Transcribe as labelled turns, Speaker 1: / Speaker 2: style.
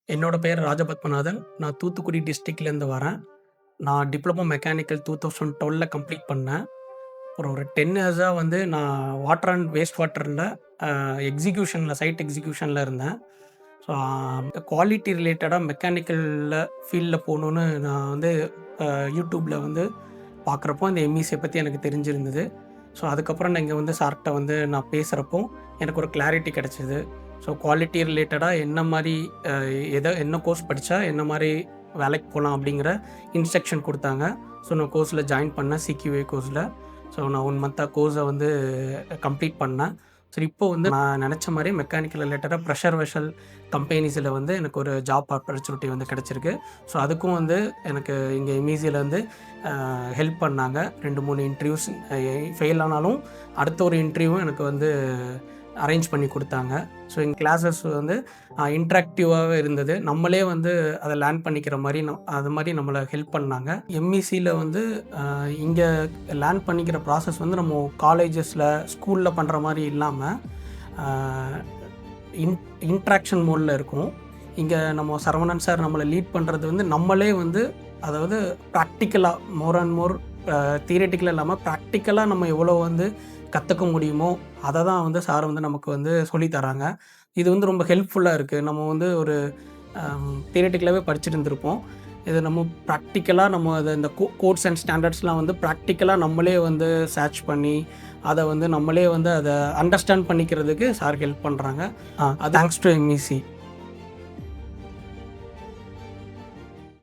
Speaker 1: என்னோட பேர் ராஜபத்மநாதன். நான் தூத்துக்குடி டிஸ்ட்ரிக்ட்லேருந்து வரேன். நான் டிப்ளமோ மெக்கானிக்கல் 2012ல கம்ப்ளீட் பண்ணேன். அப்புறம் ஒரு 10 இயர்ஸா வந்து நான் வாட்டர் அண்ட் வேஸ்ட் வாட்டர்ல எக்ஸிக்யூஷன்ல சைட் எக்ஸிக்யூஷன்ல இருந்தேன். ஸோ குவாலிட்டி ரிலேட்டடா மெக்கானிக்கல்ல ஃபீல்ட்ல போணும்னு நான் வந்து யூடியூப்ல வந்து பார்க்குறப்போ, இந்த எம்இசிய பத்தி எனக்கு தெரிஞ்சிருந்தது. ஸோ அதுக்கப்புறம் நான் இங்க வந்து சார்ட்ட வந்து நான் பேசுறப்போ, எனக்கு ஒரு கிளாரிட்டி கிடைச்சது. ஸோ குவாலிட்டி ரிலேட்டடா என்ன மாரி அ என்ன கோர்ஸ் படிச்சா என்ன மாரி வேலைக்கு போலாம் அப்படிங்கிற இன்ஸ்ட்ரக்ஷன் குடுத்தாங்க. ஸோ நான் கோர்ஸ்ல ஜாயின் பண்ணேன் சிக்யூஏ கோர்ஸ்ல. ஸோ நான் 1 மந்த்தா கோர்ஸ வந்து கம்ப்ளீட் பண்ணேன். சரி இப்போ வந்து நான் நெனச்ச மாரி மெக்கானிக்கல் ரிலேட்டடா பிரஷர் வெசல் கம்பெனிஸ்ல வந்து எனக்கு ஒரு ஜாப் ஆப்பர்ச்சுனிட்டி வந்து கிடைச்சிருக்கு. ஸோ அதுக்கும் வந்து எனக்கு இங்க எம்இசில வந்து ஹெல்ப் பண்ணாங்க. 2, 3 இன்டர்வியூஸ் ஃபெயில் ஆனாலும் அடுத்த ஒரு இன்டர்வியூவும் எனக்கு வந்து அரேஞ்ச் பண்ணி குடுத்தாங்க. ஸோ எங்க கிளாஸஸ் வந்து இன்டராக்டிவாவே இருந்தது. நம்மளே வந்து அத லேர்ன் பண்ணிக்கிற மாரி அது மாரி நம்மள ஹெல்ப் பண்ணாங்க. எம்இசில வந்து இங்க லேர்ன் பண்ணிக்கிற ப்ராசஸ் வந்து நம்ம காலேஜஸ்ல, ஸ்கூல்ல பண்ற மாரி இல்லாம அ இன் இன்ட்ராக்ஷன் மோட்ல இருக்கும். இங்க நம்ம சரவணன் சார் நம்மள லீட் பண்றது வந்து நம்மளே வந்து அதாவது பிராக்டிகலா மோர் அண்ட் மோர் தியரிட்டிக்கலா இல்லாம பிராக்டிகலா நம்ம எவ்வளோ வந்து கத்துக்க முடியுமோ, அத தான் வந்து சார் வந்து நமக்கு வந்து சொல்லி தராங்க. இது வந்து ரொம்ப ஹெல்ப்ஃபுல்லா இருக்கு. நம்ம வந்து ஒரு தியரிட்டிக்கலாவே படிச்சுட்டு இருந்திருப்போம். இத நம்ம பிராக்டிகலா நம்ம அத இந்த கோட்ஸ் அண்ட் ஸ்டாண்டர்ட்ஸ்லாம் வந்து பிராக்டிகலா நம்மளே வந்து சர்ச் பண்ணி, அத வந்து நம்மளே வந்து அத அண்டர்ஸ்டாண்ட் பண்ணிக்கிறதுக்கு சார் ஹெல்ப் பண்றாங்க. Thanks to MEC.